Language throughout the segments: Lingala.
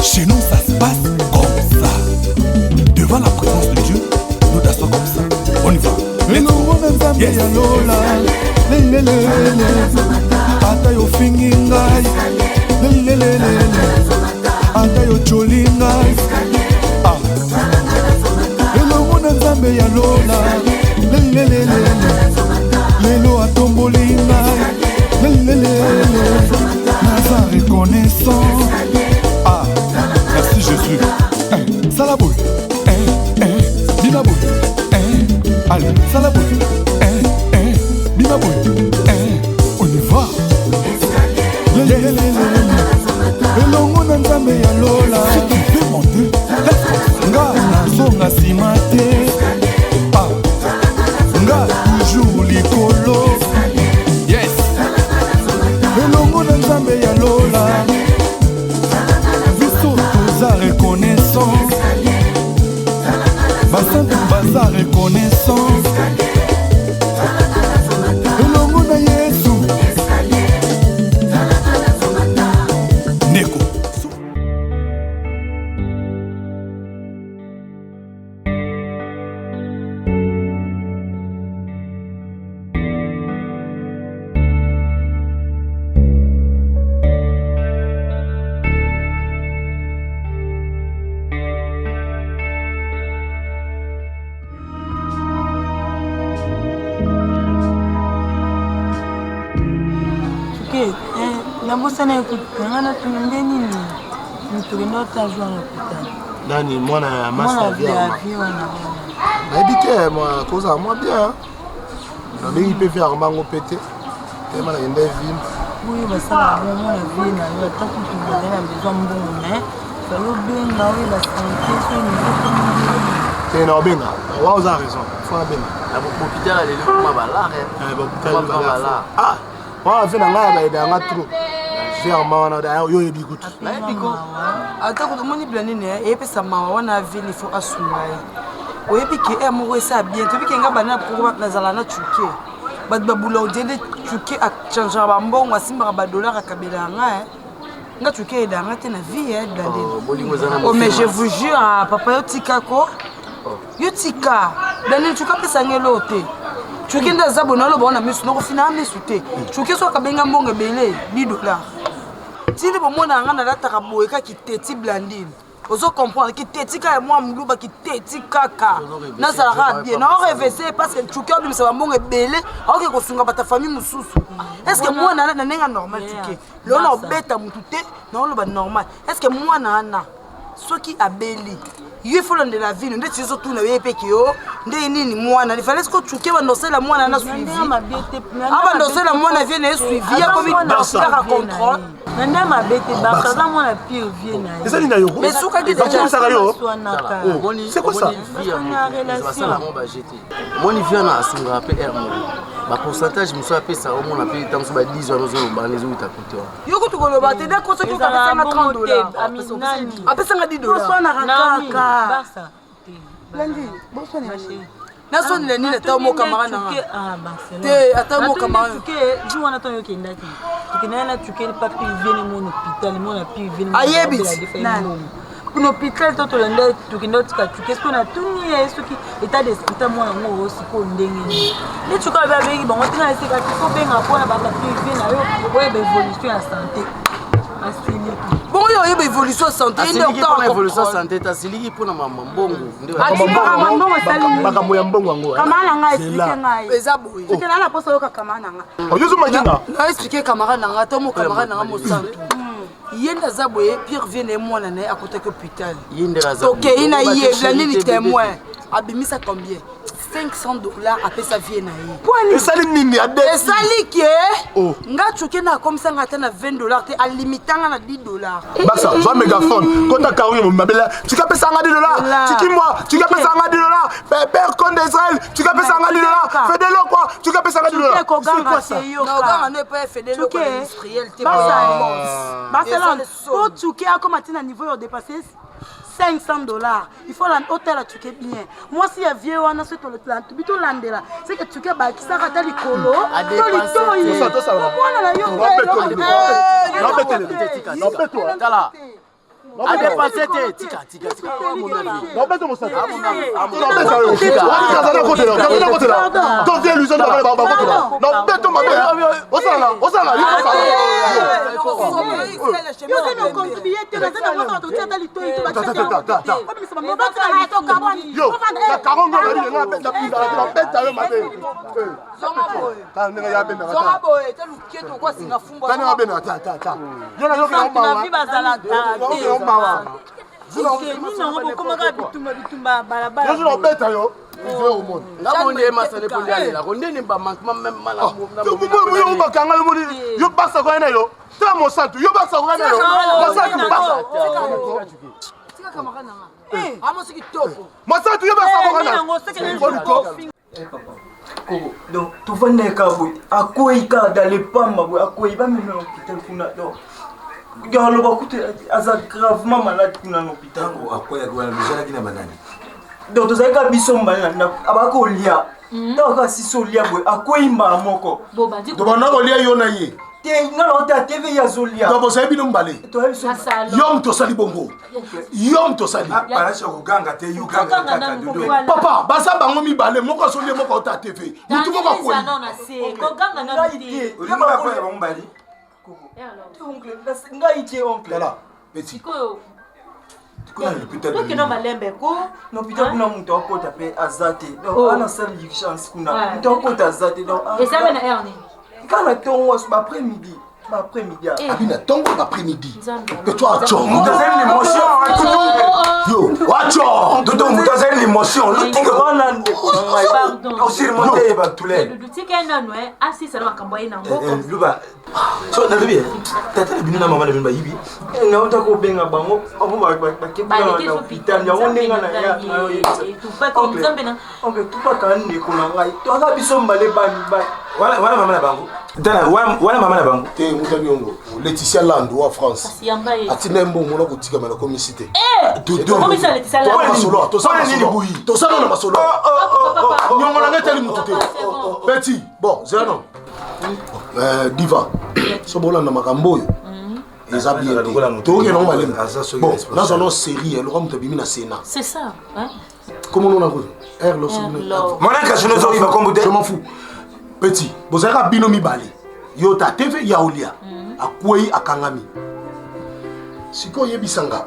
Chez nous, ça se passe comme ça. Devant la présence de Dieu, nous dansons comme ça. On y va. Yes. Ata yo fingi ngai, ata yo joli ngai. Elongo na nzambe ya lola, lelo atomboli ngai, naza reconnaissant. Ah, merci Jésus. Salaboui, binaboui, allez, salaboui, binaboui, on y va. Elongo na nzambe ya lola, si tu veux monter, nga nazonga nsima te. Nga toujours likolo. Yes. Elongo na nzambe ya lola, biso toza reconnaissant. Basantu baza reconnaissant. Elongo na Yesu. Neko. Nani mwana ya master via habité moi cause moi bien na mingi peut faire mango pété tellement na yende ville oui bah ça bon moi la vie na yo tant que tu me donnes besoin bon mais ça le bien na oui la santé c'est na benga wa oza raison faut na benga la hôpital aller le bala ah wa fait na ngaya ba ida nga trop faire mawana da yo yebi kutu na biko ata ko moni blani ne e pesa mawa wana ville faut assumer oyebi ke e mo esa bien to biki nga bana pour nazala na chuke bat babula odele chuke a changer ba mbongo asimba ba dollar akabela nga chuke edanga te na vie blani oh mais je vous jure papa yo tikako yo tika blani chuka pesa ngelo te chuke ndaza bonalo bona misu no fina misu te chuke so kabenga mbongo ebele 10 dollars. Si les moments où on a la qui téti blandine, vous comprendre qui téti ka moi muluba qui téti kaka. Na ça va bien. Na on réveiller parce que tu cœur de ça va mon belé. OK ko sunga ta famille mususu. Est-ce que moi na nenga normal tike. Là on beta mututé, na on le normal. Est-ce que moi na ceux qui a belé il faut de la vie, nous disons tout le monde. Ndeni moi na il fallait que tu que annoncer la moi na suivi. Ah annoncer la moi na vient et suivi. Il y a comme un contrôle. Nanda ma bête barça là moi la pire vient na. C'est ça lina yo. Mais souka qui c'est quoi ça? Mon vient na sunga après ma pourcentage me soit payé ça au moins appelé tant que 10 euros dans les autres à côté. Yo ko to ko loba te da ko so ki ka pesa 30 dollars. Apesa 10 dollars. Barça. Lundi, bonsoir na son le ni le ta mo camarade na. Ah Barcelone. Te ata mo camarade. Que jour on attend yo ki ndati. Tukina na tukeli papi vient mon hôpital, mon papi vient. Ayebi. Pour l'hôpital toto lenda tukindo tika qu'est-ce qu'on a tout ni est-ce qui état d'esprit moi ngo aussi ko ndenge. Les tuka ba bengi bon on tina ese ka ko benga pona ba papi vient na yo ko évolution en santé. Bon, il y a une évolution de santé. Il y a une évolution de santé. Il y a une mbongo. Il y a une abimisa combien 500 dollars après sa vie na ye. Et ça nini ade. Et ça li oh. Nga chuke na comme ça ngata na 20 dollars te à limitanga na 10 dollars. Basa, va mégaphone. Quand ta carrière mon mabela, tu peux payer 110 dollars. Tu dis moi, tu peux payer 110 dollars. Père compte d'Israël, tu peux payer 110 dollars. Fais de l'eau quoi, tu peux payer 110 dollars. C'est quoi ça? Non, on ne peut pas faire de l'eau industriel. Basa, pour chuke a comme à niveau de dépasser 500 dollars. Il faut l'hôtel à tuer bien. Moi, si il y a vieux, on a ce que c'est que tu as qui s'arrête à l'écolo. A dépassé tika. Non, baisse mon sac. Non, baisse yo. Kazana côté là. Ton vieux illusion de la baba côté là. Non, baisse ton ma belle. On s'en là. Yo, la caron là, il a bête la bête à ma belle. Quand on a bien Zonga boy, tu lukie to kwa singa fumba. Quand on a bien ta. Yo na yo Na vi bazala ta. Yo mawa. balabala. Yo na bête yo. Au monde. Nga monde masane pour aller là. Ndeni ba manquement même mal à moi. Yo bakanga yo basa ko ene yo. Ta mo santu yo basa ko ene yo. Basa tu basa. Tika kamera nanga. Amo siki topo. Mo santu yo basa ko ene yo. Donc tout va neka boy akoika dans les pamba boy akoiba même dans l'hôpital kuna donc galo ba kuté aza gravement malade kuna dans l'hôpital akoya kwa mjana kina banani donc tozalika biso mbala na abako lia donc ka siso lia boy akoimba moko Boba di. To bana ko lia yo na ye. te ngalo ta TV ya zolia To bo sabi no mbale. to biso Yom to sali bongo. Yom to sali. parasha kuganga te yuganga kaka dudu Papa, basa bango mi bale moko so lie moko ta TV. Mutu ko ko. ulimba kwa ya mbali ngai tie oncle Lala, petit. Kuna l'hôpital. Donc non malembe ko. no pita kuna mtu akota pe azate donc ana sali chance kuna mtu akota azate donc Et ça va na erni. kana tongo après-midi Abina tongo après-midi. Que toi tu mutazeni l'émotion yo, wacho. dudu mutazeni l'émotion lutinga wana ndeko ngai Pardon. osirimonte ba tule Du tika nanu asi sala makambo ina ngoko. luba so na lubi tata binu na mama na binu ba yibi na utako benga bango abo bakekuna na hôpital ya ondenga na ya Tu pas comme ça bena. onke tupaka ndeko na ngai to aka biso mbale bani wala mama na bango tana wala mama na bango Te mutabiongo. Laetitia Lando wa France. Yamba ye. Atina mbongo na kotika na comicité. Comment ça Laetitia Lando? Masolo, to sa masolo. To sa na masolo. Nyongo na ngeta limututé. Petit, bon, zeno. Diva. So bola na makambo yo. Eza bien. To ke no malem. Bon, dans une série, elle aura mutabimi na Sénat. C'est ça, hein? Comment on a vu? Erlo mon akashino zo iba kombude je m'en fous. Petit, bozaka bino mibale. Yo ta TV ya olia. Akwei akangami. Siko yebisanga.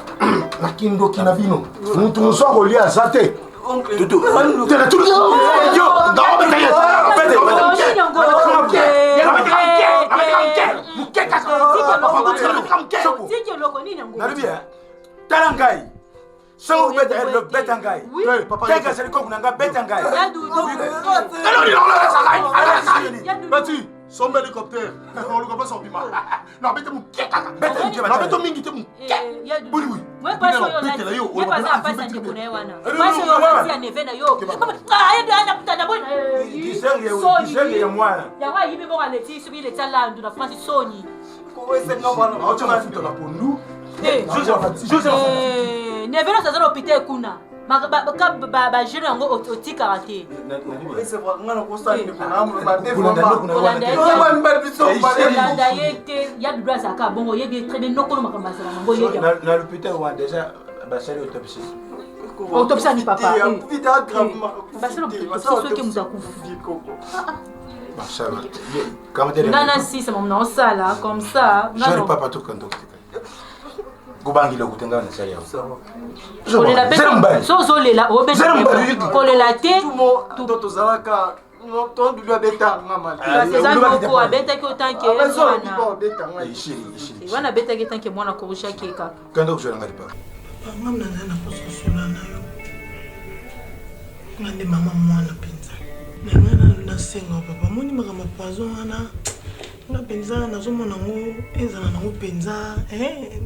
Nakindo kina vino. Mutu muso olia zate. dudu Tena tout. Yo, dans le taille. na lubi tala ngai sango beta le beta ngai Papa. kaka seli ko kunanga beta ngai Petit, son hélicoptère. On le comprend son bima. Non, mais tu m'as beta ngai non, mais tu mingi tu m'as oui, oui. Moi pas yo la. Moi pas ça pas ça ndiko na wana. Pas yo la tia neve na yo. Ah ya ana putada bona. kisenge ya mwana Ya wa yibi bo aleti subi le Lando na France Sony. Ah, tu m'as foutu la pondu. Neve na sazana opite kuna. Ba jeune yango otika raté. Olanda yete ya du droit aka bongo yebi très bien nokolo makamba sala ngo yebi. na l'hôpital wa déjà basali autopsie Autopsie ni papa. vita gravement Basalo autopsie que mutakufa. Machallah. Comment dire? Nana si c'est mon nom ça là comme ça. Je ne pas partout quand on Gobangi le kutenga na sali yao. Kolela pe so zo lela o be kolela te tout tozalaka to du beta ngama c'est ça ko abeta ki otanke wana beta ngai Ishiri. wana beta ki tanke mwana ko rusha ki ka Quand on joue ngalipa. Mama na pososola na yo. Ngande mama mwana penza. Na ngana na senga papa moni makama pazo wana. Na penza na zomona ngo ezana na ngo penza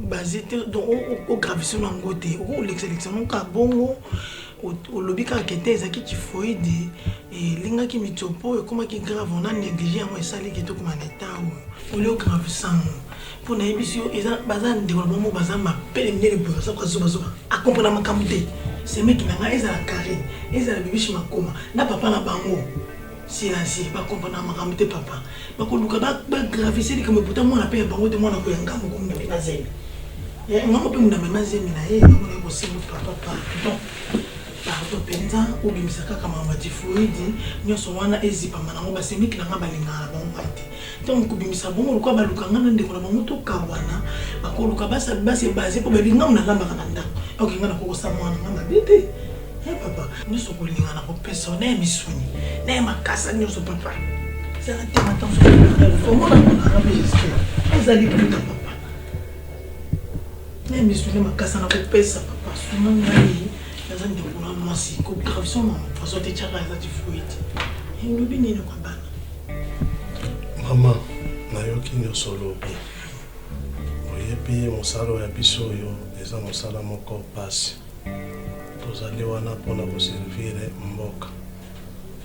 basé donc au gravissime ngo te au l'exélection ka bongo au lobby ka kete ezaki typhoïde et linga ki mitopo et comment ki grave on a négligé en esali ki to kuma neta au le gravissant pour na ebisio eza bazan de bongo bazama pele ndele bo ça kwa zuba a comprendre makamute c'est mec na nga ezala carré ezala bibishi makoma na papa na bango si ba comprendre makamute papa ba ko luka ba gravissé comme pourtant moi na pe bango de moi na ko yanga mo ko na zemi Ngamo pe muna mema zemi na ye ngamo ko semu papa pardon. Pardon penza ou bimisa kaka mama tifuidi nyoso wana ezipa manango basemiki na ngaba lingana ba ngati. Donc ko bimisa bongo ko baluka ngana ndeko na bango to kawana bakoluka basa base po belinga na lamba kana ndako. Ok ngana ko sa mwana ngama bete. Papa nyoso ko lingana ko pesa na misuni. Na makasa nyoso papa. Ça a été maintenant sur le comment on a enregistré. Ezali plus papa. Mais je suis makasa na ko pesa papa. Suma ngai. Nazani ndikuna mwasi ko gravison mama. Faso te chaka za tifuiti. Ngobi nini kwa bana. Mama, nayoki nyonso lobi. Oyebi mosala ya biso oyo eza mosala moko pasi. Tozali wana mpona koservire mboka.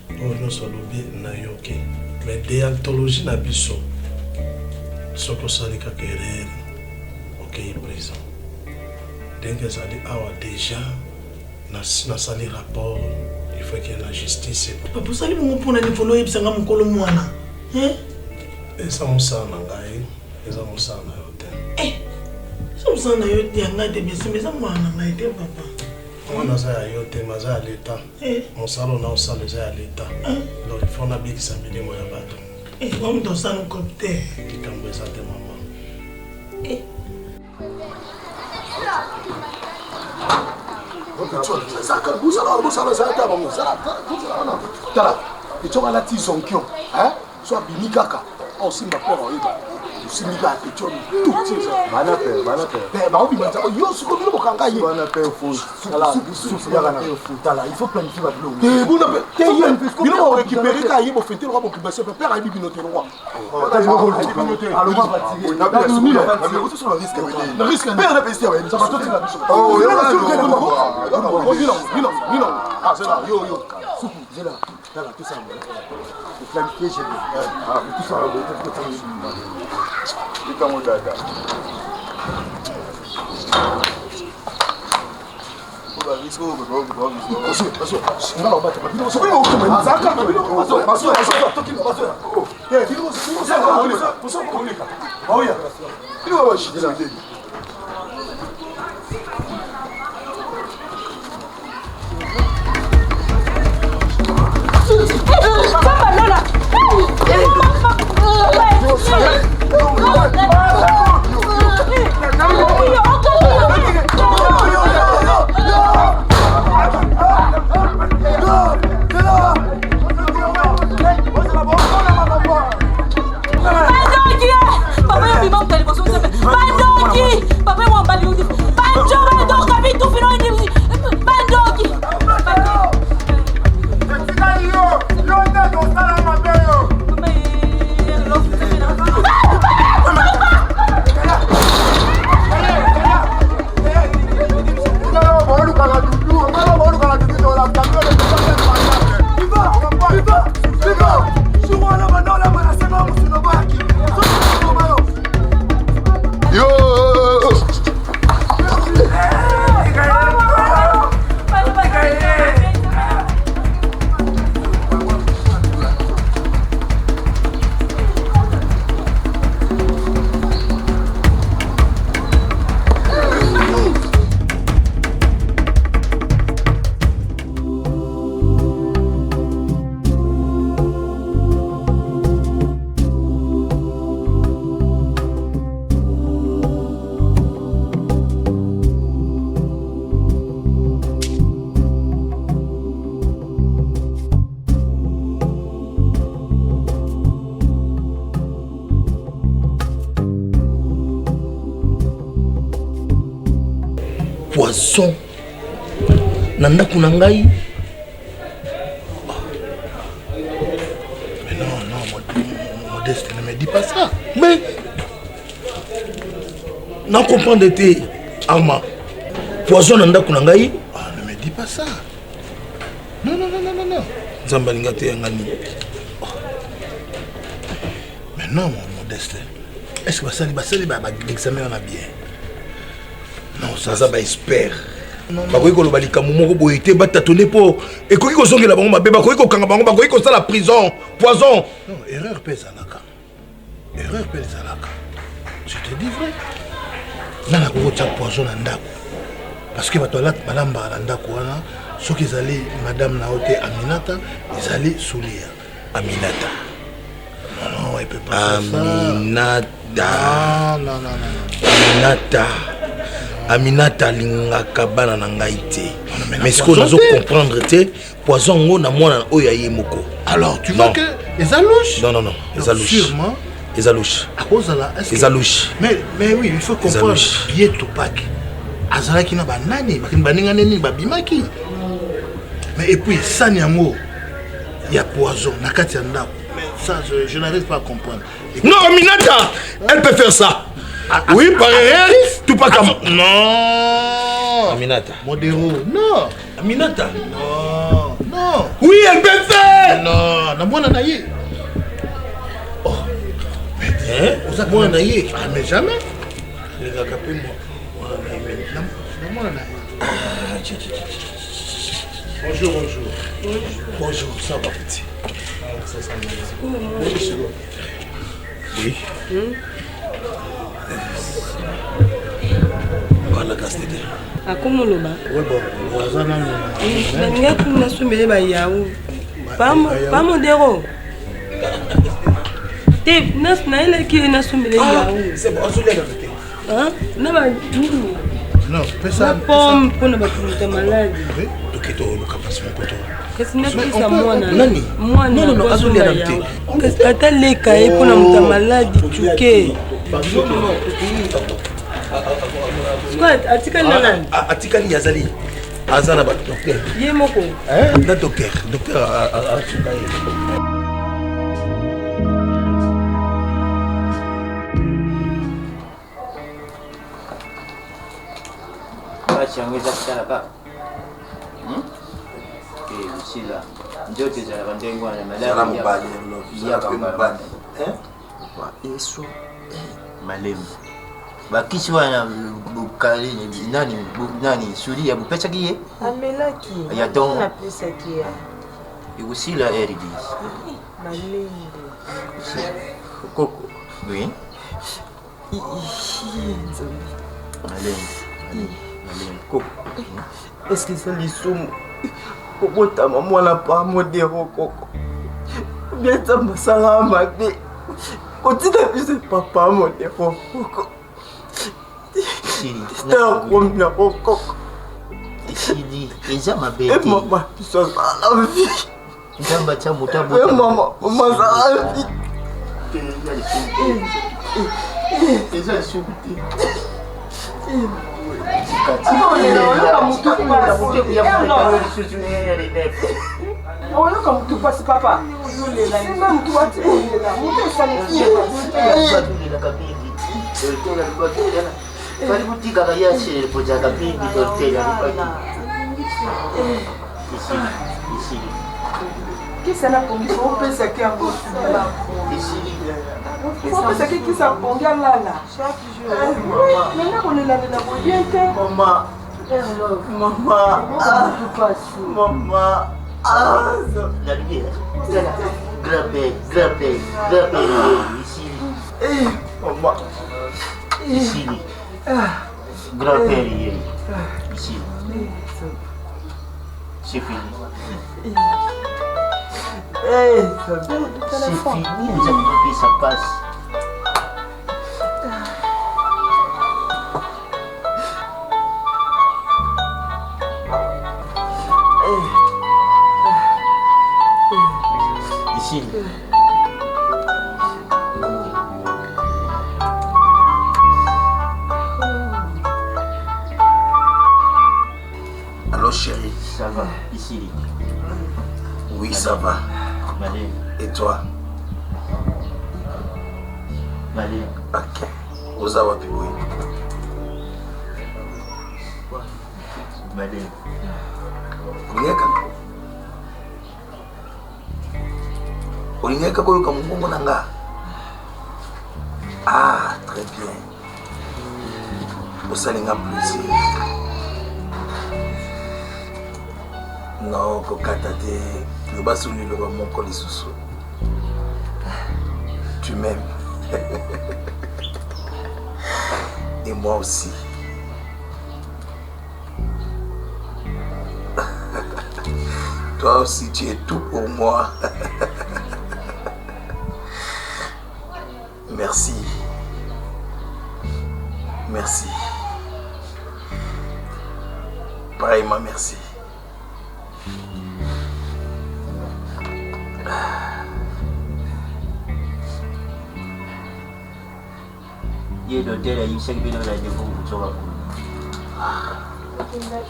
Oyo nyonso lobi nayoki. Mais déontologie na biso soki osali kaka erreur okei prison. Ndenge ezali awa déjà nasali rapport, il faut qu'il y ait la justice. Papa osali bongo mpona nivolo oyebisanga mokolo mwana. Eza mosala na ngai, eza mosala na yo te. Eza mosala na yo ya ngai te bien sûr, mais eza mwana na ngai te papa. Mwana aza ya yo te, maza ya leta. Mosala na osala eza ya leta. Donc il faut nabikisa milimo ya bato. Omutu osala okopi te. Likambo eza te mama. Tala, tu as la tizonkion, hein? Soit binikaka, on s'y m'a peur en ida. Tu s'y m'a fait tout ça. Banape. Bah, on va yo, ce qu'on veut qu'on gagne. Banape fou. Tala, il faut planifier la boulot. T'es bon, t'es bien. Il va récupérer quand il va fêter le roi pour que c'est père a bibinoté le roi. T'as dit on va bibinoté. Alors on va tirer. Le risque. Le risque. Père n'a pas essayé. Ça va tout la biche. Oh, non. Ah, c'est là. Yo. Soukou, j'ai là. Tala, tout ça. Planifier, j'ai dit. Ah, tout ça, on va tout ça. C'est comme dada. Poisson nanda kuna ngai. Mais non, Modeste, ne me dis pas ça. Mais non, comprendre tes Arma. Poisson nanda kuna ngai. Ah, ne me dis pas ça. Non. Zambalinga te ngani. Mais non, Modeste. Est-ce que basali ba l'examen on a bien? Non, ça va espère. Bakoki koloba likambo moko boye te batatonner po ekoki kozongela bango mabe bakoki kokanga bango bakoki kosala la prison poison. Non, erreur pèse alaka. Je te dis vrai. nana kokotia poison na ndako parce que bato balambaka na ndako wana soki ezali madame na yo te Aminata ezali Soulia Aminata. non elle peut pas faire ça. Non. Aminata lingaka bana na ngai te. Mais ce qu'on a comprendre te poison ngo na mwana oyo aye moko. Alors tu vois que Ezalouche. Non, Ezalouche. Sûrement. Ezalouche. À cause de la Ezalouche. Mais oui, il faut comprendre bien Tupac. Azalaki na banani, baninga neni babimaki. Mais et puis ça nyango il y a poison na kati ya ndako. Mais ça je n'arrive pas à comprendre. Non, Aminata, elle peut faire ça. Oui, par réel, Tupac. Non. Aminata. Modéro. Non. Aminata. Non. Oui, elle peut faire. Non, na mwana na ye. Oh. Mais moi na ye, mais jamais. Les gars capé moi. Bonjour, ça va petit. Oui. Voilà, Castédé. À comment le bas? Oui, bon, Nanga kuna sumele ba yaou. Pas modéro. Te nas na ile ki na sumele yaou. C'est bon, on se lève. Hein? Na ba non, personne. Pomme pour ne pas te malade. Ok, toi, le capas mon coton. Qu'est-ce que c'est ça moi na? Nani? Moi non, on se lève. Qu'est-ce que t'as les cahiers pour ne pas malade tu que? Non. Quoi? Atikali nani? Atikali yazali. Azana ba docteur. Ye moko. Na docteur Atikali. changu za saraka. Sila. Ndio teza bandengwa na madara ya kambali. Yesu. Malemu. Bakishi wana bukali nani Soulia bupecha kiye? Amelaki. Ya don. Na pesa kia. Igusila erigi. Malemu. Koko. Oui. Malemu. Koko. Est-ce que c'est l'issoum? Kokota mwana pa modéro koko. Bien ça masala mabe. Kotika pise papa modéro koko. Sili. Comme la koko. Sili. Eza mabete. Maman, tu sois la vie. Ndamba cha mutabu. Maman ça la vie. Eza sukuti. C'est fini. C'est fini, nous avons pris sa passe. Ici. Allô chérie. Ça va, ici. Oui, ça va. Malé. Et toi? Malé. Ok. Ozawa Piboui. Malé. Olingeka koyoka mungongo nanga. Ah, très bien. Osalinga plaisir. Non, kokata te. Le basuli le moko lisusu. Tu m'aimes. Et moi aussi. Toi aussi, tu es tout pour moi. Merci. Merci. Pareillement, merci. Ye l'hôtel a eu 5 000 de vous, vous aurez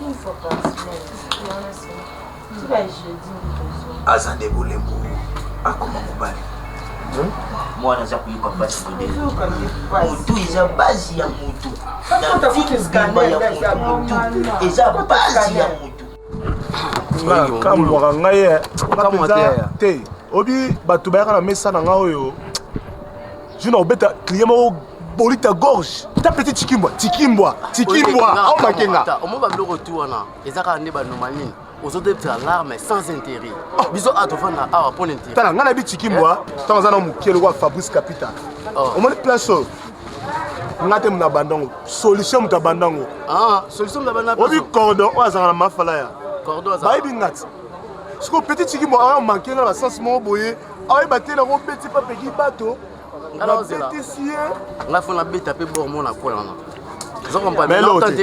Une fois par semaine. Tu vas jeudi. Azande Boulembo. Ah, comment vous parlez? Moi, je suis pas facile de Moutou, ils ont base ya Moutou. La vie Bimba ya Moutou. Ils ont base ya Moutou. Kamwaka ngai te obi bato bayaka na mesa na nga oyo juna obeta client moko bolita gorge ta petit tikimbwa au makenga omo babiloko tu wana ezaka nde banomanini ozodepesa larme sans intérêt biso atofanda awa mpo l'intérêt tala ngai nayebi tikimbwa ntango aza na mokie lokwa Fabrice Capital omoni place oyo nga te mona bandango solution moto abandango solution mona obi cordon oyo azalaka na mafala ya bayebi ngati siko petit tikimbwa awa manke nga na basansi moko boye ayeba te nango beti mpa peki bato nabetisi ye nga fo nabeta mpe bormo na kola wana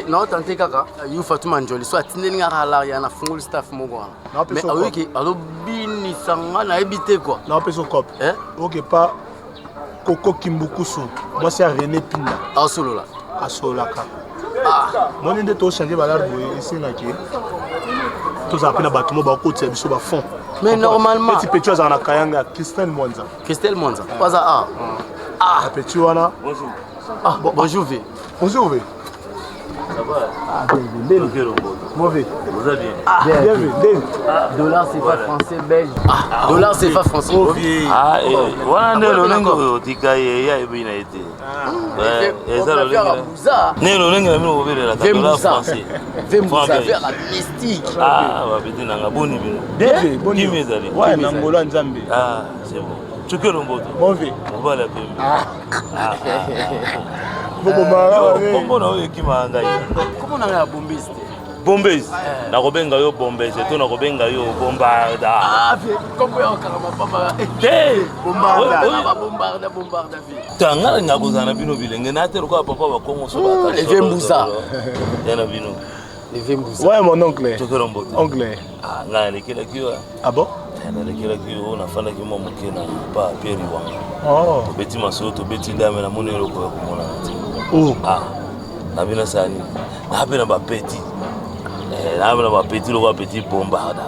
naotante kaka yu Fatuma Njoli so atindeli nga kaka laria na fungoli staff moko wana mais ayoki azobinisa nga nayebi te kua naopesa okope oke pa Koko Kimbukusu mwasi ya René Pinda asolola asololaka moni nde tochange balare boye esengaki tozala mpe na bato mo bakotisa biso bafond mais normalement petit petit azala na kayanga Christelle Mwanza paza petit wana bonjour V bonjour V Ça va? Mauvais. Vous allez bien? Bienvenue. Dollar CFA français belge. Dollar CFA français. Wana nde lolenge oyo tika ye ya ebina ete. Eza lolenge. Ne lolenge na mino obelelaka dollar français. Vembuza vers la mystique. Babeti nanga boni bino. Deve boni. Kimezali. Ouais na ngolo nzambe. C'est bon. Chukelo mboto. Mauvais. Mobala pembe. Kombo na oyo ekima ngai. Kombo na ngai ya bombiste. Bombese. Nakobenga yo bombese to nakobenga yo bombarda. Kombo ya karama papa. Bombarda. Tanga ngakozana bino bilenge na te lokwa papa ba Kongo so ba ta. Vembuza. Yana bino. Vembuza. Ouais mon oncle. Chukelo mboto. Oncle. Nga lekela kiwa. Ah bon? Lekela kiwa nafanda kimo mukena pa peri wanga. Beti masoto beti dame na monelo ko komona nti. Nabina sani nabina bapeti nabina bapeti lokwa petit bombarda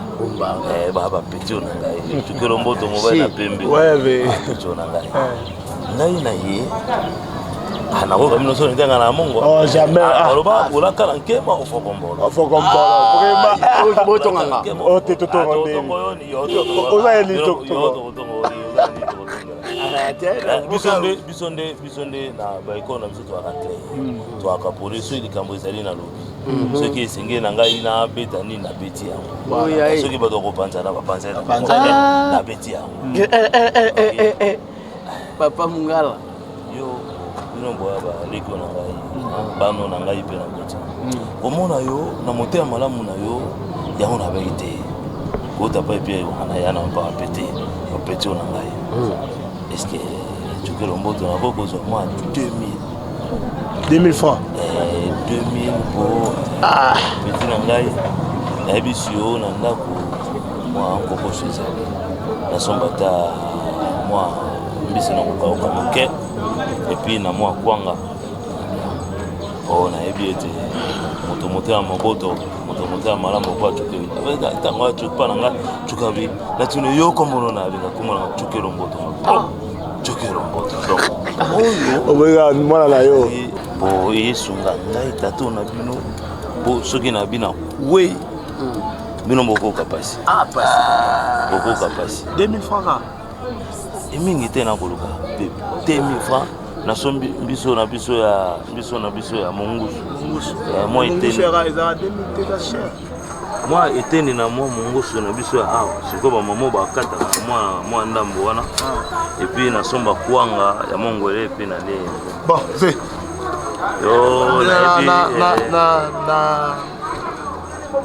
ba petit on ngai tukelo mboto mobile na pembe on ngai na ye ana ko kamino so ndanga na mongo jamais aloba ola kala nkema ofokombolo vraiment boto nganga te toto oza elito bisonde na baiko na biso toaka poliso likambo ezali na lobi soki esengeli na ngai na beta nini na beti yango soki bato kopanzana bapanzana na beti yango papa Mungala yo bino boya baleko na ngai bano na ngai mpe na beti komona yo na motema malamu na yo yango na bai te kota pa epe wana ya na mpa pete opeti na ngai est-ce que Chukelo mboto na boko zo moi 2000 francs 2000 pour petit na ngai na ebisio na ndako moi nkoko chez na sombata moi mbisi na kokauka moke et puis na moi kwanga na ebiete moto ya maboto moto ya malamu kwa Chukelo tango chupa na ngai chukabi na tune yo komono na binga komona Chukelo mboto Chukelo mboto donc obenga mwana na yo bo yesunga ngai tato na bino bo soki na bina we bino boko kapasi boko kapasi 2000 francs emingi te na koluka 2000 francs na sombi biso na biso ya mongusu moi eteni na moi mongusu na biso ya awa siko ba mamo bakata moi ndambo wana et puis na somba kwanga ya mongole pe na le bon c'est Yo,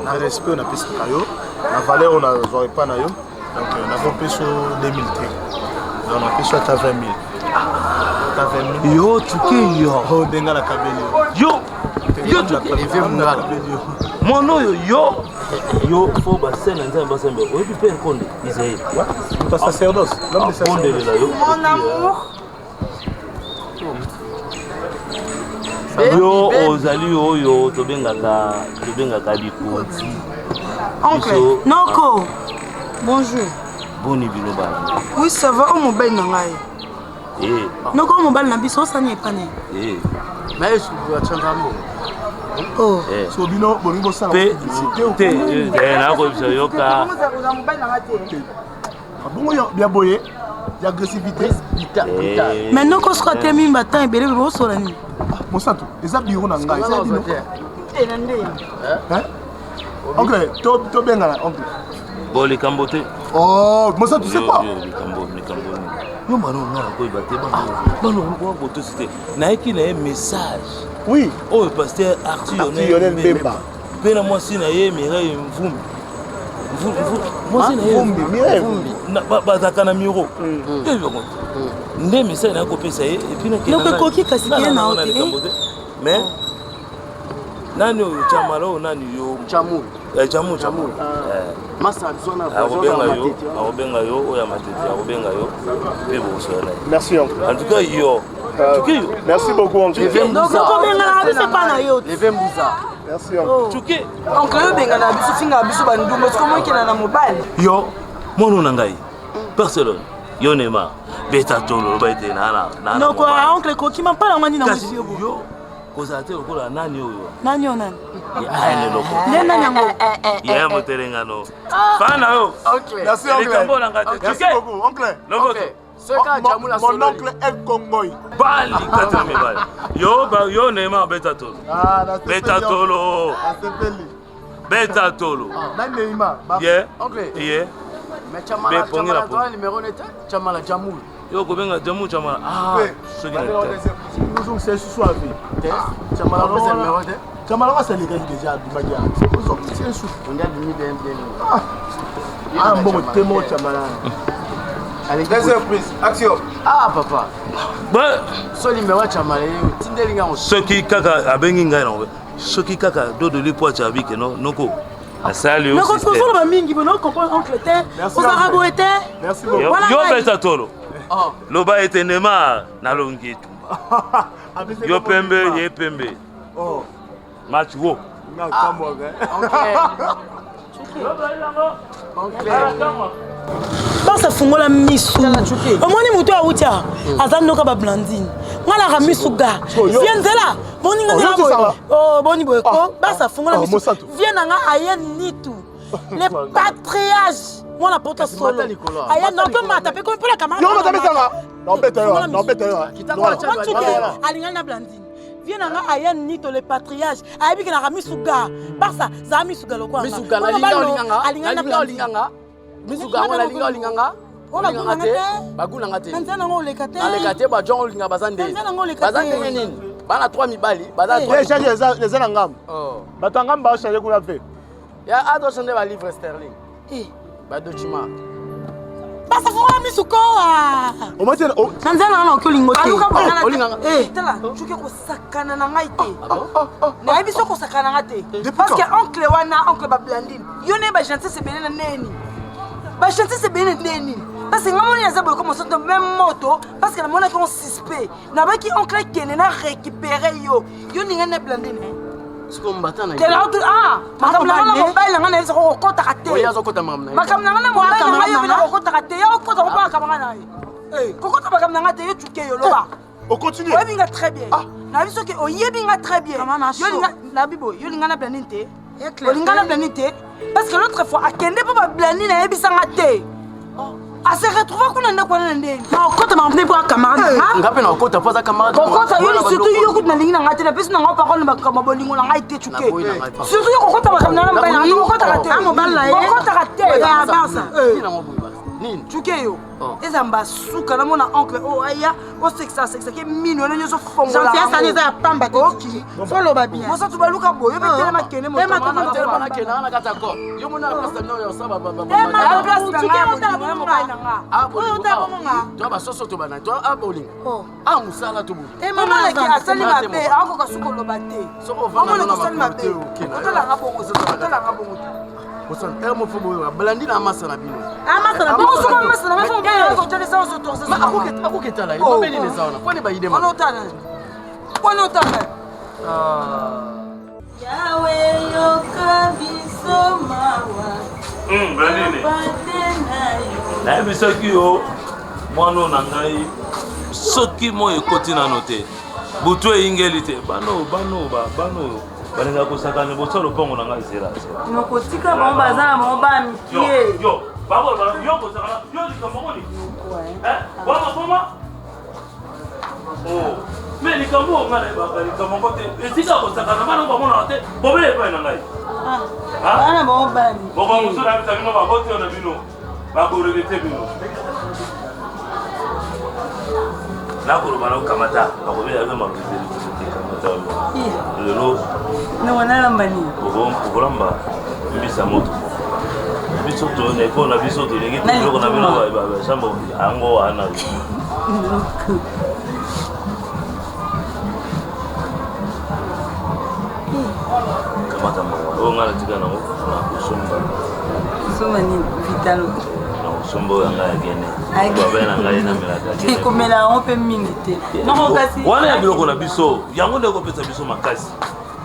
na respect na pesa kayo na valeur on a zoi pas na yo donc na ko peso 2000 te donc na peso ta 20000 ta 20000 yo tuki yo ho denga la kabeli yo tuki mono yo faut bassin na nzamba sembe oyebi pe nkonde Isaïe ta sacerdoce l'homme de sacerdoce mon amour yo ozali oyo tobengaka likonzi oncle Noko bonjour boni bino bana oui ça va au mobile na ngai Noko mobile na biso osani epane mais je atchanga mo oh so bino boni bo sala te na ko bisa yoka bongo yo bien boye l'agressivité mais Noko sera temi matin et belé bo solani Mosanto, les bureaux na ngai ça dino hein oncle to benga oncle bon les cambote oh Mosanto c'est quoi les cambo yo mano na ko ibate bano ko boto cité na eki na message oui oh pasteur Arthur Bemba pena moi si na ye Mireille Mvumbi moi si na ye Mvumbi na bazaka na miro nde message na ko pesa ye et puis na donc koki kasi ye na ote mais nani oyo chamalo nani yo chamu masa zona akobenga yo oya matete akobenga yo pe bosona merci oncle en tout cas yo merci beaucoup oncle donc kobenga na biso pa na yo leve mbuza merci oncle chuki oncle yo benga na biso finga biso bandumba sikomo kena na mobile yo mono na ngai Barcelone yo nema beta tolo baite na donc oncle koki mampala ngani na monsieur yo kozate okola nani oyo nani onani ya loko nani yango ya moterengano fana yo okay merci oncle merci beaucoup oncle lokoto mon oncle El Congoy bali katame bali yo nema beta tolo beta tolo beta tolo nani nema ye oncle ye mais chamala toi numéro net chamala jamul yo kobenga jamu chamala soki na nous c'est soir vie chamala va c'est les gars déjà du magia c'est sou on a demi bien bon témo chamala allez deuxième prise action papa ba so numéro chamala tindelinga on soki kaka abengi ngai na soki kaka dodo lipo cha bike noko asali yo système noko ba mingi bono comprendre oncle te osaka bo ete merci beaucoup yo beta tolo loba ete nema na longi tumba yo pembe ye pembe match wo na kamo basa fungola misu omoni mutu awutia aza noka ba blandine ngala ka misu ga vienzela moni ngana boni boyeko basa fungola misu vienanga ayen nitu le patriage mwana poto solo ayen non peut mata pe comme pour la camarade non bête alingana na blandine vienanga ayen nito le patriage ayebi ke na kamisu ga basa za misu ga lokwa misuga na linganga misuga ngona linganga bagulanga te nzana ngo lekate aleka te ba jongo linga bazande bazande nini bana 3 mibali bazande les gens ngam batanga mba changer kuna fe ya ado changer ba livre sterling ba document basa fora misuko o matena nzana na okolingo te olinganga tala chuke ko sakana na ngai te na biso ko sakana ngate parce que oncle wana oncle ba blandine yo ne ba gentil se benena neni ba gentil se benena neni parce que ngamoni ya zabo comme ça même moto parce que la mona qu'on suspect na ba ki oncle kene na récupérer yo ninga na blandine siko mbata na tela makam na mobile ngana eso ko kota kate oya zo kota makam na makam na mobile ngayo bina ko kota kate yo kota ko ba kamanga na ko kota makam na ngate yo chuke yo loba on continue yo binga très bien na biso ke o yebinga très bien yo linga na bibo yo linga na blandine te o linga na blandine te parce que l'autre fois akende pa blandine na yebisanga te a se retrouver kuna ndako na ndeni na kota mamne pour camarade ngape na kota poza camarade kota yo surtout yo kuna ndinga ngate na pesi na ngo parole ba mabolingo na ngai te chuke surtout yo kota ba kamna na mbaina yo kota kate mo balla ye kota kate ya basa Chukeyo. Eza mbasuka na mona oncle oh aya o sexa ke mino na nyoso fongola. Jean-Pierre ça les a pamba te. Solo ba bien. Mosa tu baluka boyo be tele makene mo. Ema to na kena na kata ko. Yo mona na place no yo saba ba. Ema place na nga mo ba na nga. Oh ta mo nga. To ba soso to bana to aboling. Ah musala to bu. Ema na ki asali mabe ako ka suko lobate. Soko vana na mabe. Otala nga bongo otala nga bongo. Bosan emo fobo balandi na masa na bino. Amasa na bino so masa na mafo ba ko tele sa so to sa. Ma ako ketala ibo beli ne sauna. Kwani ba ide ma. Ono tana. Kwani otana. Yawe yoka biso mawa. Brandine. Na biso ki o mwana na ngai soki mo ekoti na note. Butu ingeli te. Bano balinga kusakana bosolo pongo na ngai zera. Nokotika ba bazana ba ba mikie. Yo, babo yo kusakana yo likamoni. Boma. Oh, mais likambo ngana ba likambo te. Etika kusakana bana ba mona te. Bobele pa na ngai. Bana ba ba ni. Bobo musura bitamino ba bote ona bino. Ba ko regete bino. Na ko bana kamata, ba ko bele ba mabizeli kamata. Lelo no wana mbani ogolamba mbisa moto biso to ne ko na biso to legi to na bino ba sambo ango ana kamata mo ngala tika na kusumba ni vitalo na kusumba yanga yagene ba bena ngai na melaka ko mela on pe minute no kasi wana ya biloko na biso yango ndeko pesa biso makasi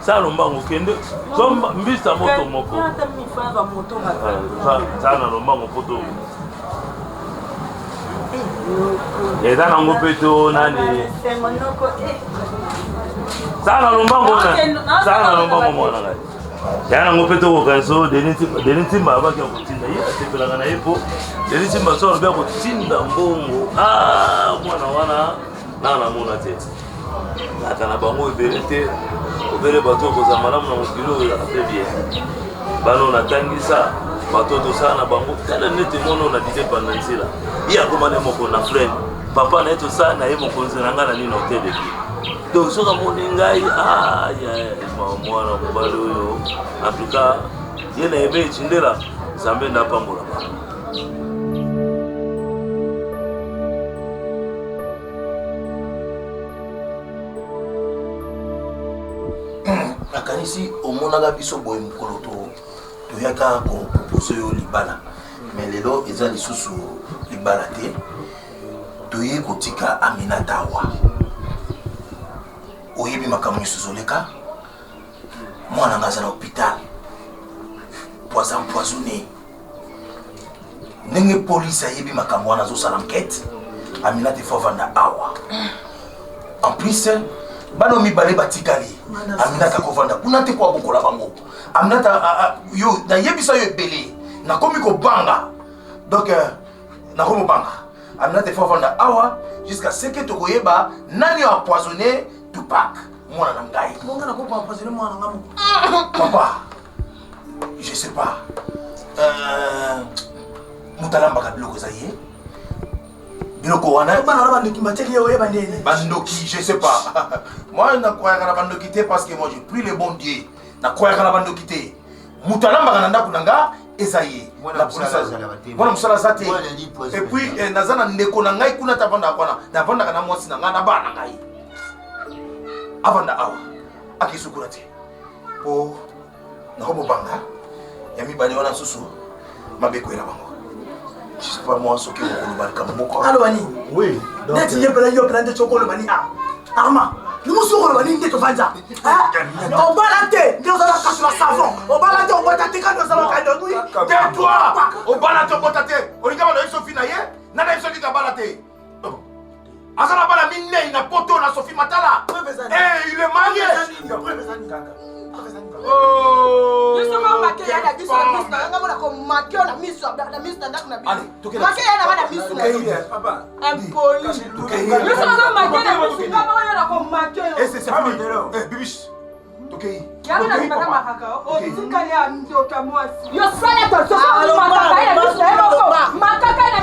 salo mbango kende somba mbisa moto moko hata mifanga moto hapa sana lombango poto ezana ngopeto nani sana lombango na sana lombango mwana ngai yana ngopeto ko kanso deniti mbaba ke kutinda yeye atepelanga na yepo deniti mbaso bya kutinda mbongo mwana wana na mona tete akana bango ebelete obele bato ko za malamu na mokilo ya bien bano na tangisa bato to sana bango tala nete mono na dite pandansila iya ko mane moko na friend papa na eto sana ye mokonzi na ngana ni hotel de donc soka moningai ya mwana mobali oyo afrika yena ebe chindela zambe na pambola akanisi omonaka biso boye mokolo toyaka kopropose oyo libala mais lelo eza lisusu libala te toye kotika Aminata Awa oyebi makambo nyonso ezoleka mwana nga aza na hôpital poisa empoisonné ndenge polisi ayebi makambo wana azosala enquête Aminata efo avanda awa en plus bano mibale batikali Aminata kovanda kuna te kwa bokola bango Aminata yo nayebisa yo ebele nakomi kobanga donc nakomi kobanga Aminata efo avanda awa jusqu'à ce que tokoyeba nani a empoisonné Tupac mwana na ngai bonga na kopa empoisonné mwana ngamu papa je sais pas mutalamba ka biloko zaye biloko wana bana na bandoki mateki yo yeba ndene bandoki je sais pas moi na croyaka na bandoki te parce que moi je prie le bon Dieu na croyaka na bandoki te mutalamba kana ndako nanga ezaye la police mwana musala zate et puis nazana ndeko na ngai kuna tavanda kwana na vanda kana mwasi na ngana bana ngai avanda awa akisukura te po nakobo banga ya mibale wana susu mabeko era bango je sais pas moi ce que vous voulez comme moko allo ani oui donc net yepela yo plante chokolo bani arma ni musoko bani ndeto vanja on bala te ndio za kasula savon on bala te on bota te quand ça va kando oui tais-toi on bala te on bota te on regarde le Sophie na ye na na Sophie ka bala te asala bala minne na poto na Sophie Matala il est marié oh yo soma makeya na biso na biso nga mona ko makeya na miso na miso na ndako na biso makeya na bana miso na papa impoli yo soma makeya na miso nga mona na ko makeya et c'est ça bibish tokei ya na maka makaka o tikali ya ndoka mwasi yo sala to so makaka ya miso na makaka ya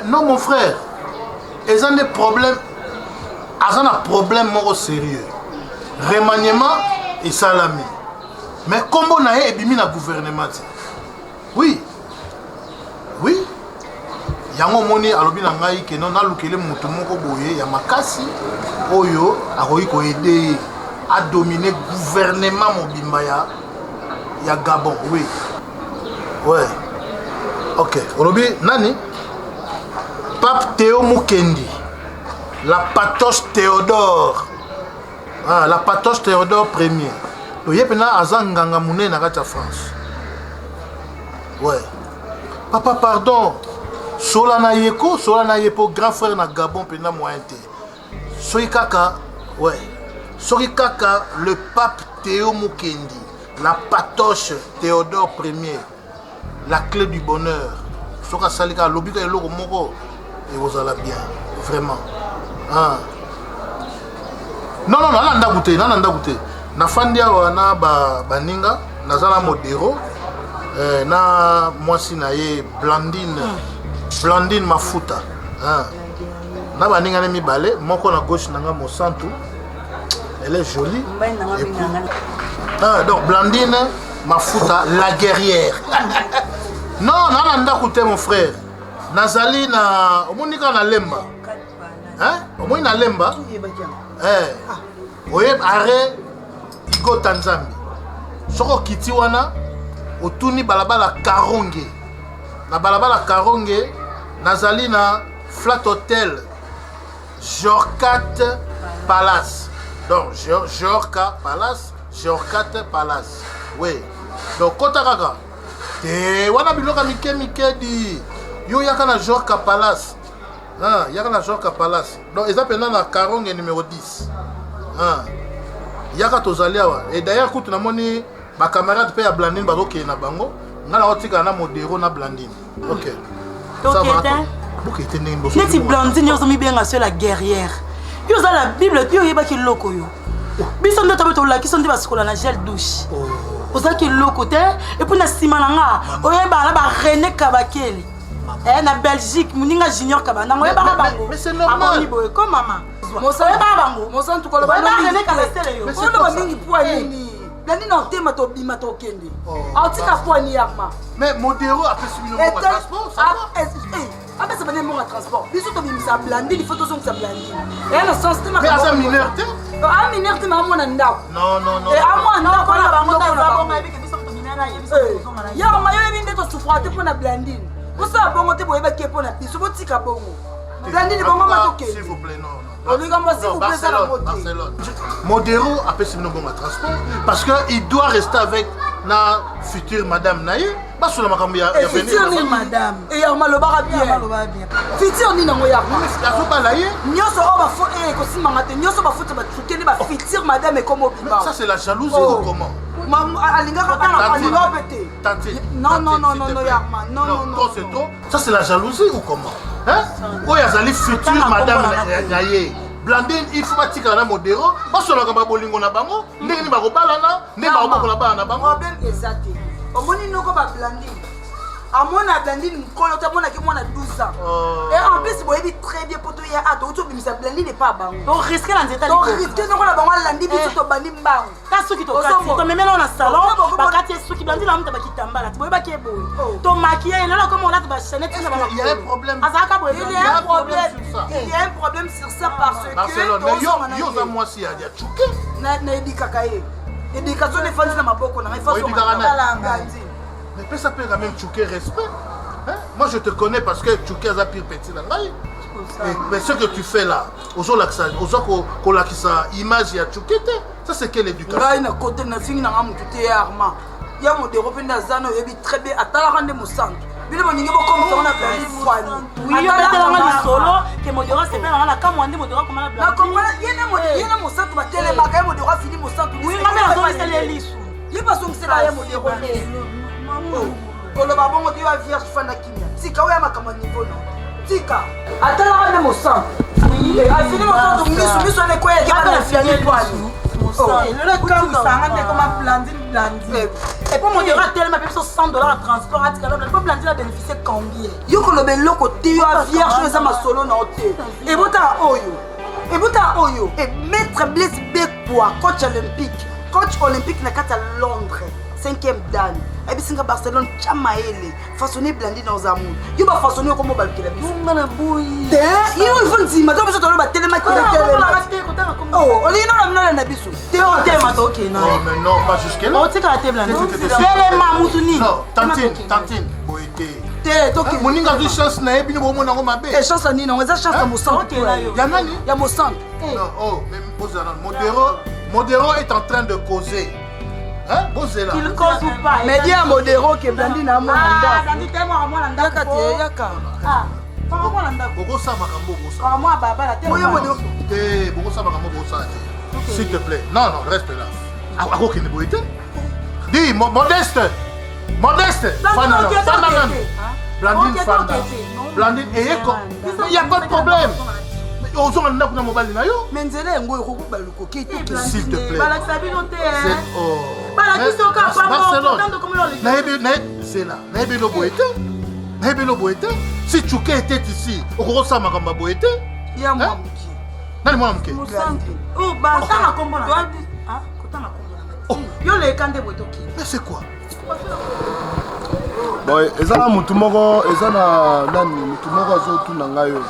Non, mon frère, ils ont des problèmes. Ils ont un problème sérieux. Remaniement et salami. Mais comment on a ébimi le gouvernement? Oui. Oui. Il y a un moment où il y a un makasi oyo a aider à dominer le gouvernement Mobimbaya. Il y a Gabon, oui. Ouais. Ok. Olobi, nani? Pape Théo Mukendi. La patoche Théodore. Ah, la patoche Théodore Ier. Il y a un Azanganga Mouné na France. Ouais. Papa, pardon. Solana Yeko, grand frère na Gabon, pena moyen te. Soikaka, ouais. Soikaka, le pape Théo Mukendi. La patoche Théodore Ier. La clé du bonheur. Soka Salika, l'obika et l'oro moko. Et vous allez bien. Vraiment. Ah. Non, nanda goûté. Na fandia wana baninga, nazala modero. Na mwasi na ye Blandine Mafuta. Ah. Na baninga ne mibale, moko na gauche nanga Monsanto. Elle est jolie. Et puis, donc Blandine Mafuta, la guerrière. Non, nanda goûté mon frère. Nazali na omonika na lemba. Hein? Omoni na lemba? Oye are Igo Tanzambi. Soko kiti wana otuni balabala Karonge. Na balabala Karonge nazali na Flat Hotel Jorkat Palace. Donc Jorkat Palace. Oui. Donc kota kaka. Te wana biloka mike di yo yaka na Jorka Palace. Ah, yaka na Jorka Palace. Donc ils appellent na Karonge numéro 10. Ah. Yaka tozali awa. Et d'ailleurs kutu na moni ba camarade pe ya Blandine ba roke na bango. Ngala otika na modero na Blandine. OK. Ça va. Bokete ndimbo. Neti Blandine yo zomi bien sur la guerrière. Yo za la Bible yo yeba ki loko yo. Biso ndo tabeto la ki sondi ba sikola na gel douche. Oza ki loko te et puis na sima nanga oyeba na ba René Kabakeli. Na Belgique, Mouninga Junior Kabana, moi bango. Mais c'est normal. Comme maman. Mon sang est bango. Mon sang tout le monde. Blandine en thème to bima to kende. Autika poani yakma. Mais Modero a fait subir le transport, ça va? Ah ben ça venait mon transport. Biso to bimisa Blandine, il faut to ça Blandine. Et le sens de ma. Mais à mineur te? Ah mineur te maman ndako. Non non non. Et à moi ndako Quand na la bango bango na za bango. bonga ebike biso to binana ye. Ya mayo ebinde to souffrir te pour na Blandine. Pour ça bongo te boyeba ke pour na biso botika bongo. Blandine bongo ma to ke. S'il vous plaît non. Barcelone. Modero a fait sinon bon transport parce qu'il doit rester avec la future madame Naye. Pas sur la macambie. Future ni madame. Et il m'a le bien. Future ni nango ya. La faut pas Naye. Nyoso oba fo ko simangate. Nyoso ba future ba tukeli ba future madame et comme bimba. Ça c'est la jalousie ou comment? Alinga ka alinga pété. Non Yarma. Non. C'est trop. Ça c'est la jalousie ou comment? Hein? Où est la future madame Naye? Blandine, il faut que na Modero, parce que la bolingo na bango, ndenge ba kobalana, ndenge ba kokola ba na bango. Problème exact. Omoni noko ba Blandine. Amona Blandine nkolo ta mona ki mona 12 ans. Et en plus boyebi très bien poto ya ato to bimisa Blandine n'est pas bango. Donc risque na nzeta. Donc risque noko na bango landi biso to bani mbango. Ta soki to kati to memela na salon, ba kati soki Blandine la mta ba kitambala. To boyeba ke boy. To maquiller là comme on a ba chaînette na ba. Il y a un problème. Azaka boy. Il y a un problème sur ça parce que Barcelone, yo za moi si ya chuke. Na edikaka ye. Éducation des femmes, c'est ma beaucoup. Mais ça peut quand même choquer respect. Hein? Moi je te connais parce que Tchouké a pire petit dans la mais ce que tu fais là, aux autres qui ça image ya Tchouké, ça c'est quelle éducation? Là il a côté na fini na ngamu tuté arma. Ya mo de rependa zano yebi très bien atala rande mo centre. Bile mo ningi bo comme ça on a perdu fwani. Oui, yo betela ngani solo que Modero c'est pas na kama ande Modero comme la blague. Na comme yena mo centre ba télé ba ka Modero fini mo centre. Oui, ngame na so c'est lisu. Ye pas so c'est la Modero. Kolo ba bongo diwa vierge fanda kimia. Tika oya makama niveau non. Tika. Atala rande mo centre. Oui, a fini mo centre miso ne ko ya ka na fiani poani. Le cas où ça rentre comme un Blandine. Et pour Modero tellement même $100 de transport à Tika, le Blandine a bénéficié combien? Yo ko lobe loko te yo vierge za masolo na hotel. Et bota oyo. Et maître Blaise Bekwa, coach olympique na kata Londres, 5e dan. Et bisinga Barcelone chamaele, façonné Blandine dans un monde. Yo ba façonné comme ba kila biso. Ngana boy. Yo il faut dire madame so tolo ba tellement qui Oh, on est dans na biso. Te on te mato OK non. Mais non, pas jusque là. On tika te Blandine. C'est mamutuni. Non, tantine, boité. Moninga vi chance na ebi bo mona ngoma be. Et chance ni na weza chance mo sang. Ya nani? Ya mo sang. Non, même Bozana Modero est en train de causer. Hein? Bozela. Il cause ou pas? Mais dis à Modero que Blandine a mon mandat. Blandine tellement moi nanda ka te yaka. Ah. Comment moi nanda? Boko sa makambo bosa. Comment moi baba la tête. Modero. Eh, boko sa makambo bosa. S'il te plaît. Non, reste là. Ako kene boite? Dis Modeste. Fana. Blandine Fanda. Blandine il n'y a pas de problème. Mais nzela ngo iko ba lukoki to s'il te plaît. Bala sabino te. Bala kiso ka pas c'est là. Naibelo boete. Si Tchouké était ici, okorosa makamba boete. Ya moi. Nani mwana mke? Oh ba tanga kombo na. Ah, kotanga kombo na. Yo le kande botoki. Mais c'est quoi? Bon, ezana mutu moko ezana nani mutu moko azotuna ngayo.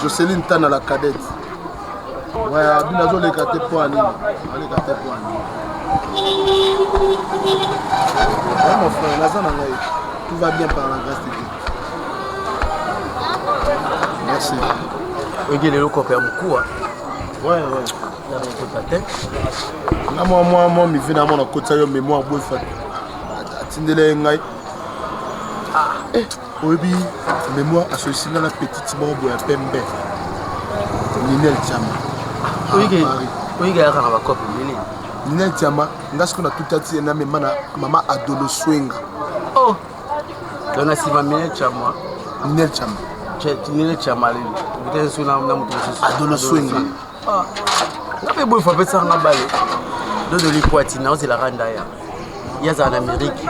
Jocelyne Tana la cadette. Ouais, Abinazo les gâtés pour Annie. Les gâtés pour Annie. Ouais, mon frère, Lazan Angaï. Tout va bien par la grâce de Dieu. Merci. Oui, il est le copain beaucoup. Ouais. Moi, je viens à mon côté, mais moi, je vais faire. Oui, mais moi, associé à la petite bombe à Pembe. Ninel Tiama. Oui, il y a un copie. Ninel Tiama, nous avons tout à fait maman Adolo Swing. Oh, on a si ma Ninel Tiama. Ninel Tiama. Ninel Tiama, vous êtes sur la Adolo Swing. Ah, on a fait beau, il faut faire ça en balai. De l'Ipoitina, c'est la Randaya. Il y a en Amérique.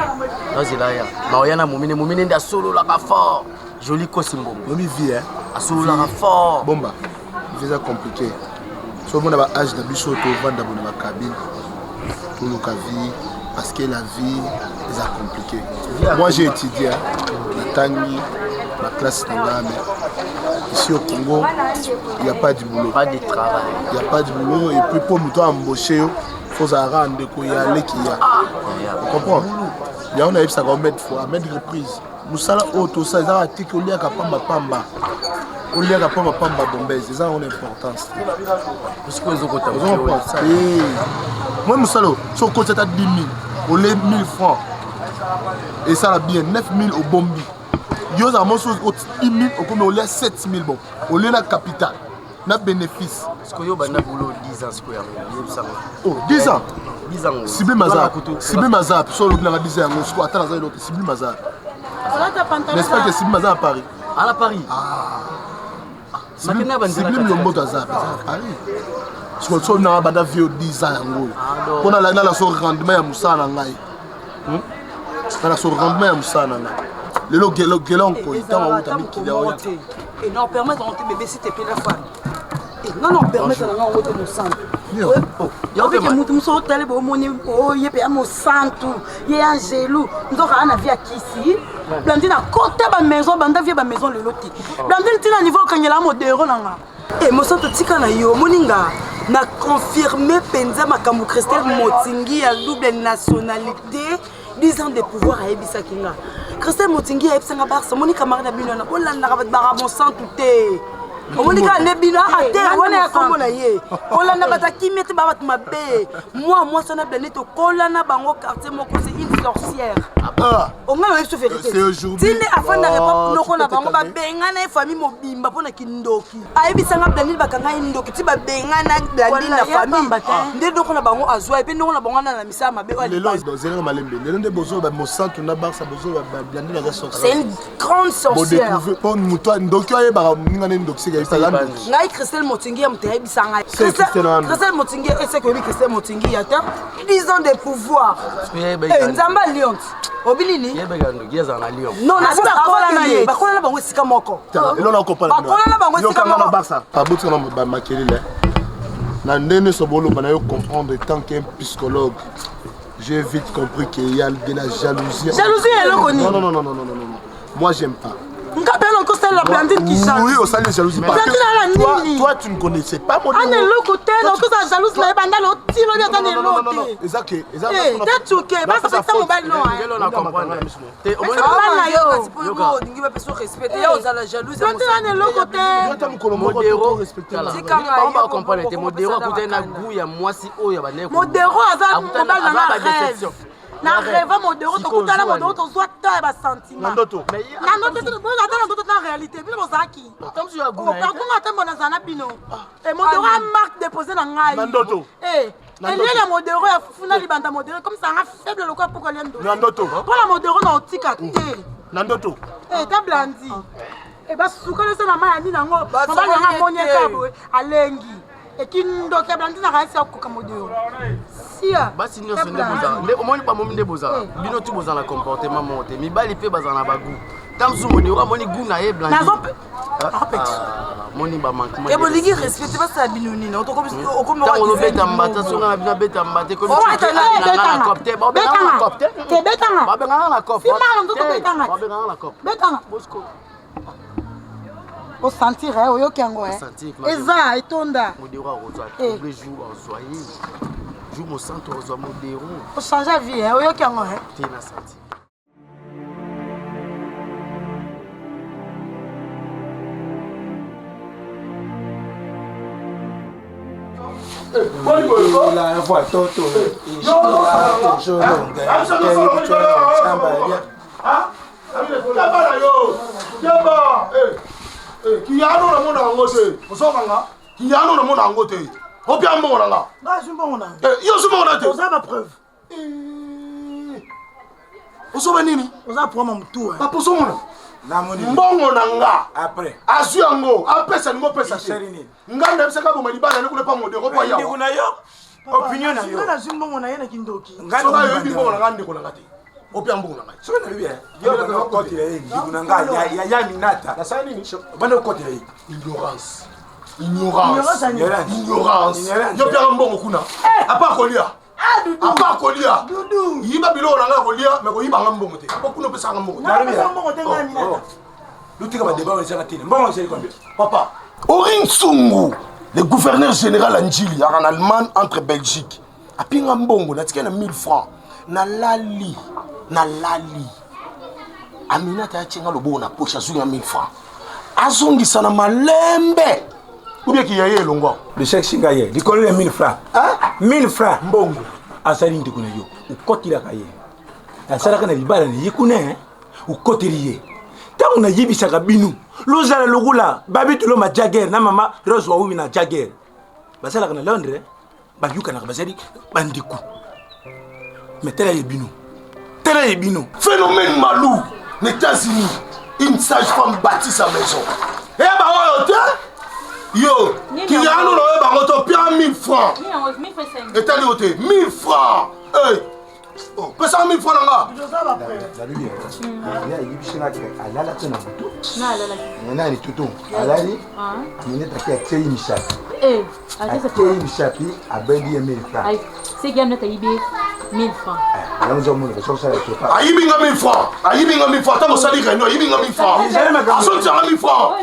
Il y a Moumine de solo la fort. Joli cosimbo. On y vit, hein. À solo la fort. Bomba. C'est compliqué. So on a âge de biso to vendre dans la cabine. Tout le vie parce que la vie est compliquée. Moi j'ai étudié à Tangi, ma classe mais ici au Congo, il n'y a pas de boulot. Pas de travail. Il n'y a pas de boulot et puis pour nous embaucher, il faut rendre qu'il y a les qui y a. Vous comprenez? Il y a un avis ça va mettre fois, mettre reprise. Nous sommes auto ça ils ont article au lien pamba pamba. Au lien pamba pamba bombez, c'est ça une importance. Parce que les autres moi nous sommes sur côté à 10 000, au lait 1000 francs. Et ça va bien 9 000 au bombi. Yo ça mon chose au 10 000 au comme au lait 7 000 bon. Au lait la capitale. Na bénéfice. Parce que yo bana boulot 10 ans ce que oh 10 ans. 10 ans. Sibi Mazap. Sibi Mazap. Sur le plan 10 ans on attend dans l'autre Sibi Mazap. N'est-ce pas que Sibi Mazap à Paris? À Paris. Sibi le mot à Paris. Parce que on a bada vieux 10 ans ngo. On a la so rendement ya musana ngai. Na so rendement ya musana ngai. Le lo gelon ko itama uta mikili ya. Et non permettre de bébé si t'es pile la femme. Et non permettre de non roter mon sang. Yo que mutu muso tele bo moni o yepe amo santu. Ye angelu. Ndoka ana via kisi. Blandine à côté ba maison banda via ba maison le loti. Blandine tina niveau kanyela modero nanga. Et mo santu tika na yo moninga. Na confirmé penza makambo Christelle Motingi à double nationalité 10 ans de pouvoir à Ebisa Kinga. Christelle Motingi à Ebisa Barça, Monica Marina Binona, Olanda Barabon sans tout. Monica Nebina à terre, on est à Combonaye. Olanda Bataki mette Babat Mabé. Moi, ça n'a pas été au Colana Bango quartier, mon conseil, une sorcière. On a eu ce vérité. C'est aujourd'hui. Dîner afin de répondre, nous on a Bango Bengana et famille Mobimba pour la Kindoki. À Ebisa Blanil Bakanga Indoki, Tiba Bengana, Blanil la famille. Dès donc on a Bango Azwa et puis nous on a Bango à la Missa Mabé. Les lois dans Zéro Malembe. Les noms de Bozo, Mossan, on a Barça Bozo, Blanil la sorcière. C'est une grande sorcière. Pour nous, toi, donc il y a un dossier. Ngai Christelle Motingi a monté Bisanga. Christelle Motingi et c'est que lui Christelle Motingi a 10 ans de pouvoir. Nzamba Lyon. Obilini. Non, na pas kola na ye. Ba kola na bango sika moko. Et là on comprend. Ba kola na bango sika moko. Barça. Pas beaucoup na ba makelele. Na ndene sobolo bana yo comprendre tant qu'un psychologue. J'ai vite compris qu'il y a de la jalousie. Jalousie elle le connaît. Non. Moi j'aime pas. C'est la Blandine qui chante. Oui, au salut de jalousie. Toi, tu ne connaissais pas mon nom. On est le côté, donc ça jalouse là, pendant l'autre, on est dans l'autre. Exact. T'es choqué, parce que c'est mon bal non. On comprend. C'est mon bal là, c'est pour moi, on va pas respecter. On a la jalousie. On est le côté. Modéro respecter. On va comprendre. Modéro à côté na goût ya moi si o ya bané. Modéro azan mon bal na déception. Na rêve modéro to kutana modéro to soit ta ba sentiment. Nandoto. Na ndoto bon attends ndoto na réalité. Bino bozaki. Comme si ya goût. Par contre attends mon azana bino. Et modéro a marque déposé na ngai. Nandoto. Eh. Et lui la modéro ya funa libanda modéro comme ça a faible le quoi pour coller ndo. Nandoto. Pour la modéro na otika te. Nandoto. Eh ta blandi. Eh ba sukole ça na maya ni nango. Mama na monyeka boy alengi. Et qui nous doit blandi na raisa ko modéro. Sia. Basi nyonso nde boza. Le omoni ba momi nde boza. Bino tu boza na comportement monté. Mi bali pe baza na bagu. Tamsu modéro moni goût na e blandi. Moni ba manquement. Et boligi respecter pas ça binoni na. O comme on beta mbata songa na bina beta mbata ko. O beta na copte. Ba beta na copte. Te beta na. Ba beta na copte. Si mal on doit beta na. Ba beta na copte. Beta na. Bosco. O sentir o yo kengo Eza etonda. Modéro rozwa. Tous les jours on soyez. Joue mon centre rozwa modéro. O changer la vie o yo kengo Te na senti. La voix toto. Kiyano na mona ngote. Osokanga. Kiyano na mona ngote. Opia mbona nga. Nga zumbona. Yo zumbona te. Oza ba preuve. Osoba nini? Oza pour mtu. Ba poso mona. Na moni. Mbongo na nga. Après. Asu yango, apesa ngo pesa te. Nganda bisaka bo malibana ne kule pa modero kwa yawo. Ndiko na yo. Opinion na yo. Nga zumbona na yena kindoki. Nganda yo mbongo na nga ndiko na ngati. Opia mbongo na nga. Sio na bibi. Yo na koti ya ndiko na nga ya minata. Na sasa nini? Bana koti ya ignorance. Ignorance. Yo bien mbongo kuna. Apa kolia. Apa kolia. Yiba bilo na nga kolia mais ko yiba mbongo te. Ko kuno pesa mbongo. Na pesa mbongo te ngani nata. Lutika ba débat on tine. Mbongo c'est combien? Papa, Orin Tsungu, le gouverneur général Anjili en Allemagne entre Belgique. A pinga mbongo na tika na 1000 francs. Na lali. Aminata achenga lobo na poche azuki na 1000 francs. Azongisa na malembe. Ou bien qu'il y a eu longo. Le chèque singaye, il connaît 1000 francs. Hein? 1000 francs. Mbongo. Asali ndikuna yo. Ukotila kaye. Asala kana libala ni yikune. Ukotiliye. Tangu na yibisaka binu. Lozala logula. Babi tulo ma Jagger na mama Rose wa na Jagger. Basala kana Londres. Bayuka na basali bandiku. Mais tela yebinu. Phénomène malou. Les États-Unis. Une sage-femme bâtit sa maison. Et bah yo, qui y a nous on pire 1000 francs. Et t'as dit 1000 francs. Hey. Oh, pèse 1000 francs là. La lumière. Il y a une piscine à la tena. Non, il est tout. Alali. Il est à qui Michel. Eh, qui Michel a béni 1000 francs. C'est gamme na taïbe 1000 francs. Nous avons le chose à la Aïbinga 1000 francs. Aïbinga 1000 francs. Tant que ça dit rien, aïbinga 1000 francs. Ason tira 1000 francs.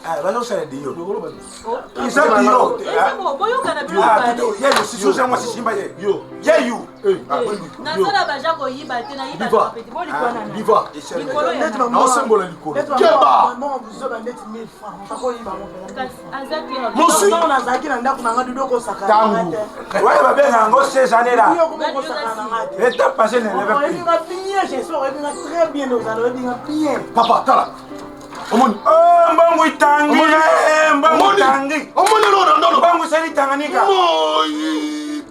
Ah, va nous faire des yo. Ils sont yo. Yo, si sous moi si simba yo. Yeah you. Na sala baja ko yiba te na yiba Diva. pete boli kwana na. Diva. Likolo ya. Na osembola likolo. Keba. Bon, vous avez net 1000 francs. On t'a quoi yiba mon Azaki. Mosi. On a zaki na ndako na ngadu doko saka. Tangu. Ouais, ba ben ngo ces années là. Et t'as passé les lèvres. Il va bien, j'espère, il va très bien nous allons bien. Papa, tala. Omoni. Mbangu itangi. Mbangu itangi. Omoni no. Mbangu sali tanganika. Moi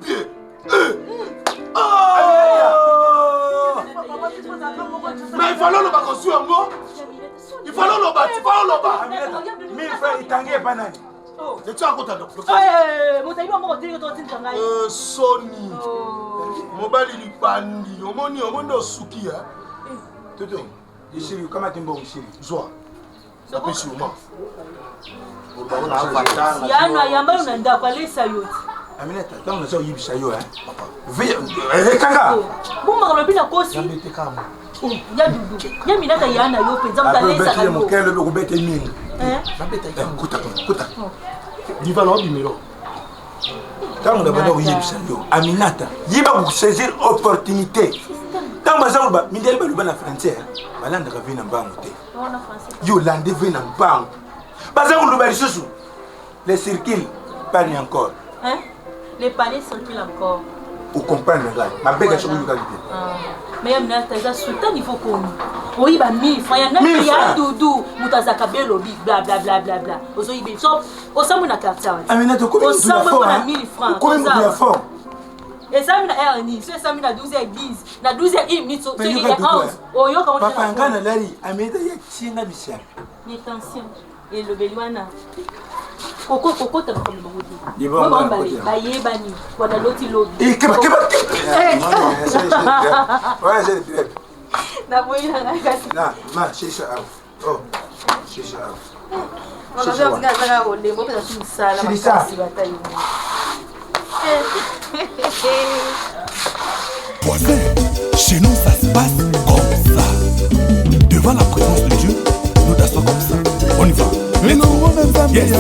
bien. Mais il fallait le bakosu yango. Il fallait le bâti, 1000 francs itangi e banani. Je tiens à côté de Sony. Mobile lipandi. Omoni osuki hein. Toto. Ici kama timbo ici. Zoa. Ça peut sûrement. Yana yamba unanda kwa lesa yote. Aminata, tangu nazo yibisha yo hein. Via kanga. Buma kama bila kosi. Yambete kama. Ya dudu. Ya minata yana yo penza mtalesa ka yo. Mon cœur le kubete mine. Yambete kuta. Diva no bimero. Tangu na bana yibisha yo. Aminata, yiba ku saisir opportunité. Tangu baza ba mindele ba lubana français. Balanda ka vina mbangu te. Yo lande vina mbangu. Baza ku lubali susu. Les circuits parlent encore. Hein? Les palais circulent encore. Vous comprenez là? Ma belle est sur le qualité. Mais il y a des sultans, il faut qu'on. Oui, bah 1000 francs. Il y a doudou, moutazaka belobi, bla bla bla bla bla. Ozo ibe. So, osamu na carte. Aminata, comment tu l'as fait? Osamu na 1000 francs. Comment tu l'as fait? Et ça, il y a RNI. So, ça, il y a 12h10. Na 12h1, so, il y a 11. Oh, yo, comment tu l'as fait? Papa, ngana lari. Aminata, il y a tchinga bisia. Il est ancien. Et le beluana. Koko t'as pas comme le bon il va ba yebani wana loti lobby et keba ouais j'ai direct na boyina na kasi na ma shisha oh shisha on va faire ça ça on les mots parce que ça la kasi bataille Voisin, chez nous ça se passe comme ça. Devant la présence de Dieu, nous dansons comme ça. On y va. Let's go. Yes.